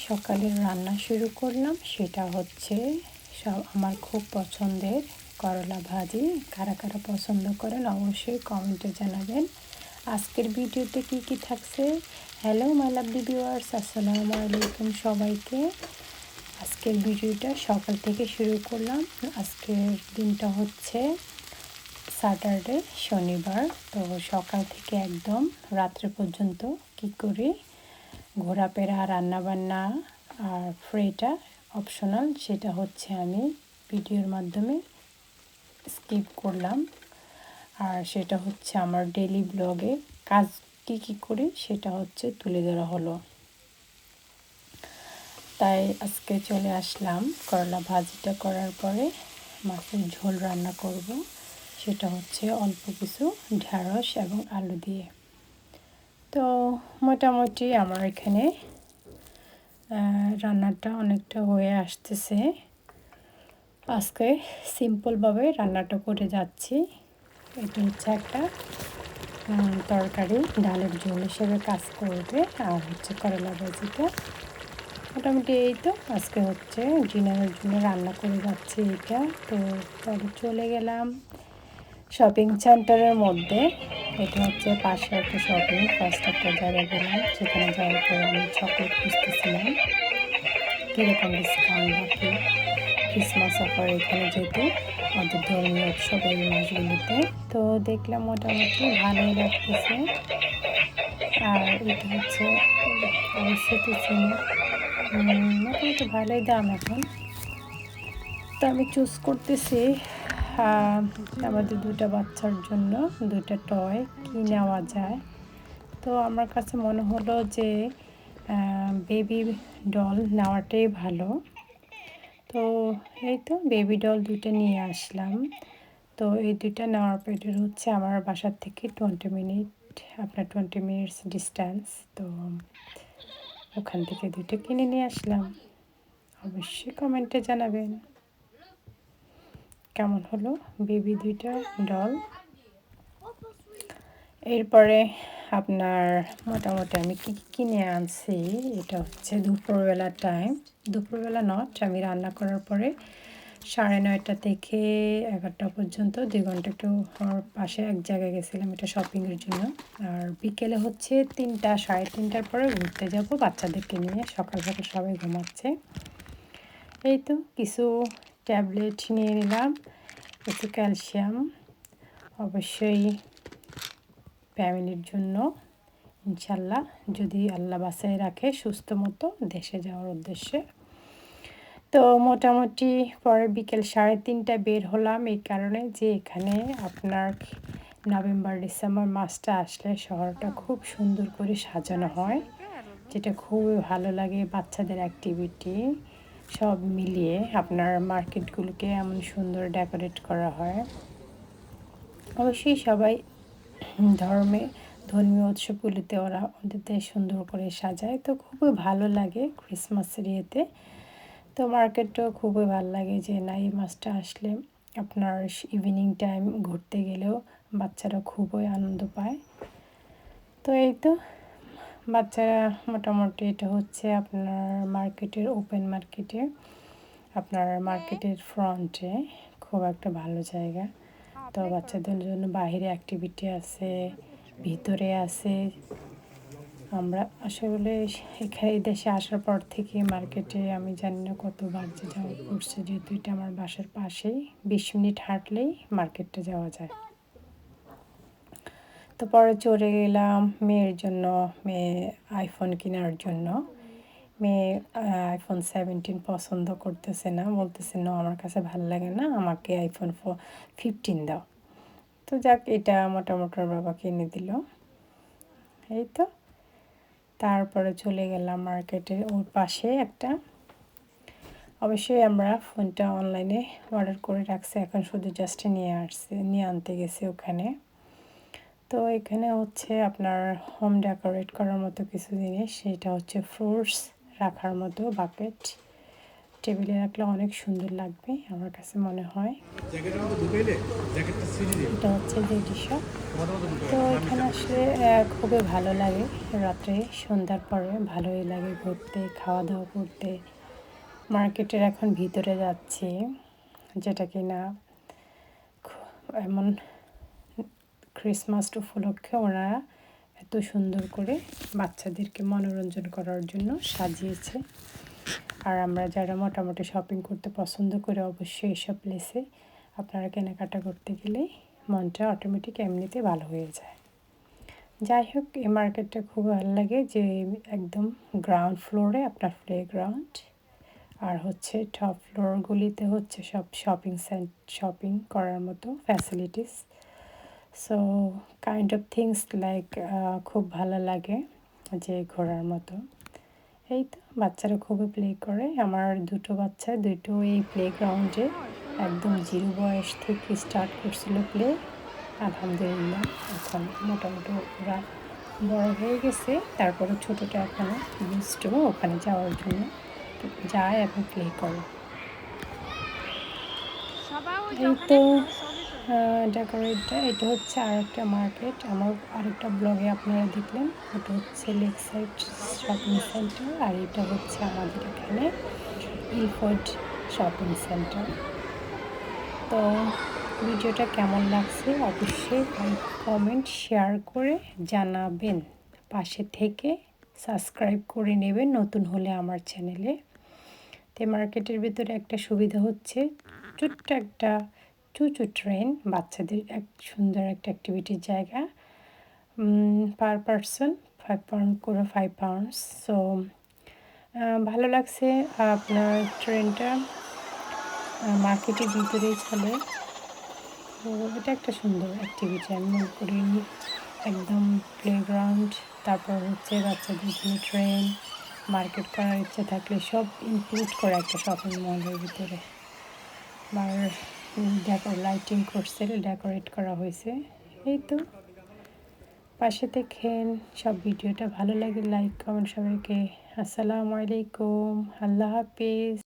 সকালের রান্না শুরু করলাম। সেটা হচ্ছে আমার খুব পছন্দের করলা ভাজি। কারা কারা পছন্দ করেন অবশ্যই কমেন্টে জানাবেন। আজকের ভিডিওতে কি কি থাকছে। হ্যালো মাই লাভলি ভিউয়ার্স, আসসালামু আলাইকুম সবাইকে। আজকের ভিডিওটা সকাল থেকে শুরু করলাম। আজকের দিনটা হচ্ছে স্যাটারডে, শনিবার। তো সকাল থেকে একদম রাত্রে পর্যন্ত কি করি, ঘোরাফেরা, রান্নাবান্না আর ফ্রেটা অপশনাল, সেটা হচ্ছে আমি ভিডিওর মাধ্যমে স্কিপ করলাম। আর সেটা হচ্ছে আমার ডেইলি ব্লগে কাজ কী করি সেটা হচ্ছে তুলে ধরা হলো। তাই আজকে চলে আসলাম করলা ভাজিটা করার পরে মাছের ঝোল রান্না করব। সেটা হচ্ছে অল্প কিছু ঢেঁড়স এবং আলু দিয়ে। তো মোটামুটি আমার এখানে রান্নাটা অনেকটা হয়ে আসতেছে। আজকে সিম্পলভাবে রান্নাটা করে যাচ্ছি। এটা হচ্ছে একটা তরকারি, ডালের ঝোল হিসেবে কাজ করবে। আর হচ্ছে করলা ভাজিটা মোটামুটি এই তো আজকে হচ্ছে ডিনারের জন্য রান্না করে যাচ্ছি এটা। তো পরে চলে গেলাম শপিং সেন্টারের মধ্যে। এটা হচ্ছে পাশে একটা শপিং, ফার্স্ট একটা জায়গায় গেলাম, সেখানে যাওয়ার পরে আমি চকলেট খুঁজতেছিলাম কীরকম ডিসকাউন্ট বা কী ক্রিসমাস অফার এখানে যেহেতু আমাদের ধর্মীয় উৎসব এই মাসগুলিতে। তো দেখলাম মোটামুটি ভালোই লাগতেছে। আর এটা হচ্ছে অবশ্যই তো চিনি, মোটামুটি ভালোই দাম এখন। তো আমি চুজ করতেছি আমাদের দুটো বাচ্চার জন্য দুটো টয় কী নেওয়া যায়। তো আমার কাছে মনে হলো যে বেবি ডল নেওয়াটাই ভালো। তো এই তো বেবি ডল দুটো নিয়ে আসলাম। তো এই দুটো নেওয়ার পরে হচ্ছে আমার বাসার থেকে 20 মিনিট, আপনার 20 মিনিটস ডিস্ট্যান্স। তো ওখান থেকে দুটো কিনে নিয়ে আসলাম। অবশ্যই কমেন্টে জানাবেন কেমন হলো বেবি দুইটা ডল। এরপরে আপনার মোটামুটি আমি কী কী কিনে আনছি, এটা হচ্ছে দুপুরবেলার টাইম। দুপুরবেলা নট, আমি রান্না করার পরে 9:30 থেকে 11টা পর্যন্ত 2 ঘন্টা একটু আমার পাশে এক জায়গায় গেছিলাম এটা শপিংয়ের জন্য। আর বিকেলে হচ্ছে 3টা, 3:30টার পরে ঘুরতে যাব বাচ্চাদেরকে নিয়ে। সকাল সকাল সবাই ঘুমাচ্ছে। এই তো কিছু ট্যাবলেট নিয়ে নিলাম, কিছু ক্যালসিয়াম, অবশ্যই ফ্যামিলির জন্য ইনশাল্লাহ, যদি আল্লাহ বাঁচায় রাখে সুস্থ মতো দেশে যাওয়ার উদ্দেশ্যে। তো মোটামুটি পরে বিকেল 3:30টায় বের হলাম এই কারণে যে এখানে আপনার নভেম্বর ডিসেম্বর মাসটা আসলে শহরটা খুব সুন্দর করে সাজানো হয়, যেটা খুবই ভালো লাগে। বাচ্চাদের অ্যাক্টিভিটি সব মিলিয়ে আপনার মার্কেটগুলোকে এমন সুন্দর ডেকোরেট করা হয়। অবশ্যই সবাই ধর্মীয় উৎসবগুলিতে ওরা ওদের সুন্দর করে সাজায়, তো খুবই ভালো লাগে ক্রিসমাসের ইয়েতে। তো মার্কেটটাও খুবই ভালো লাগে যে না, এই মাসটা আসলে আপনার ইভিনিং টাইম ঘুরতে গেলেও বাচ্চারা খুবই আনন্দ পায়। তো এই তো বাচ্চারা মোটামুটি এটা হচ্ছে আপনার মার্কেটের ওপেন মার্কেটে, আপনার মার্কেটের ফ্রন্টে খুব একটা ভালো জায়গা। তো বাচ্চাদের জন্য বাইরে অ্যাক্টিভিটি আছে, ভিতরে আছে। আমরা আসলে এখানে দেশে আসার পর থেকে মার্কেটে আমি জানি না কতবার যে যাওয়া পড়ছে, যেহেতু এটা আমার বাসার পাশেই, 20 মিনিট হাঁটলেই মার্কেটটা যাওয়া যায়। তো পরে চলে গেলাম মেয়ের জন্য, মেয়ে আইফোন কেনার জন্য। মেয়ে আইফোন 17 পছন্দ করতেছে না, বলতেছে না আমার কাছে ভালো লাগে না, আমাকে আইফোন 15 দাও। তো যাক, এটা মোটামুটি বাবা কিনে দিল। এই তো তারপরে চলে গেলাম মার্কেটের ওর পাশে একটা, অবশ্যই আমরা ফোনটা অনলাইনে অর্ডার করে রাখছি, এখন শুধু জাস্ট নিয়ে আনতে গেছি ওখানে। তো এখানে হচ্ছে আপনার হোম ডেকোরেট করার মতো কিছু জিনিস, সেটা হচ্ছে ফ্রুটস রাখার মতো বাকেট, টেবিলে রাখলে অনেক সুন্দর লাগবে আমার কাছে মনে হয়। এটা হচ্ছে জেডি শপ। তো এখানে আসলে খুবই ভালো লাগে, রাত্রে সন্ধ্যার পরে ভালোই লাগে ঘুরতে, খাওয়া দাওয়া করতে। মার্কেটের এখন ভিতরে যাচ্ছি, যেটা কিনা এমন ক্রিসমাস উপলক্ষে ওরা এত সুন্দর করে বাচ্চাদেরকে মনোরঞ্জন করার জন্য সাজিয়েছে। আর আমরা যারা মোটামুটি শপিং করতে পছন্দ করি, অবশ্যই এইসব প্লেসে আপনারা কেনাকাটা করতে গেলে মনটা অটোমেটিক এমনিতে ভালো হয়ে যায়। যাই হোক, এই মার্কেটটা খুব ভালো লাগে, যে একদম গ্রাউন্ড ফ্লোরে আপনার প্লেগ্রাউন্ড, আর হচ্ছে টপ ফ্লোরগুলিতে হচ্ছে সব শপিং করার মতো facilities. So kind of things like খুব ভালো লাগে যে ঘোরার মতো। এই তো বাচ্চারা খুবই প্লে করে। আমার দুটো বাচ্চা এই প্লেগ্রাউন্ডে একদম জিরো বয়স থেকে স্টার্ট করছিল প্লে। আলহামদুলিল্লাহ এখন মোটামুটি ওরা বড় হয়ে গেছে, তারপরে ছোটোটা এখনও ইউজড ওখানে যাওয়ার জন্য যায়, এখন প্লে করে। এই তো ডেকোরেটটা, এটা হচ্ছে আরেকটা মার্কেট। আমার আরেকটা ব্লগে আপনারা দেখলেন, ওটা হচ্ছে লেক সাইড শপিং সেন্টার, আর এটা হচ্ছে আমাদের এখানে ইলফোর্ড শপিং সেন্টার। তো ভিডিওটা কেমন লাগছে অবশ্যই লাইক, কমেন্ট, শেয়ার করে জানাবেন। পাশে থেকে সাবস্ক্রাইব করে নেবেন নতুন হলে আমার চ্যানেলে। তো মার্কেটের ভিতরে একটা সুবিধা হচ্ছে, ছোট্ট একটা চুচু ট্রেন, বাচ্চাদের এক সুন্দর একটা অ্যাক্টিভিটির জায়গা। পার পারসন £5 সো ভালো লাগছে। আপনার ট্রেনটা মার্কেটের ভিতরেই চলে, তো এটা একটা সুন্দর অ্যাক্টিভিটি আমি মনে করি। একদম প্লেগ্রাউন্ড, তারপর হচ্ছে বাচ্চাদের জন্য ট্রেন, মার্কেট করার ইচ্ছা থাকলে সব ইনক্লুড করে একটা শপিং মলের ভিতরে। আর লাইটিং করছে, ডেকোরেট করা হয়েছে। এই তো পাশে দেখেন। সব ভিডিওটা ভালো লাগে লাইক কমেন্ট সবাইকে। আসসালামু আলাইকুম, আল্লাহ হাফিজ।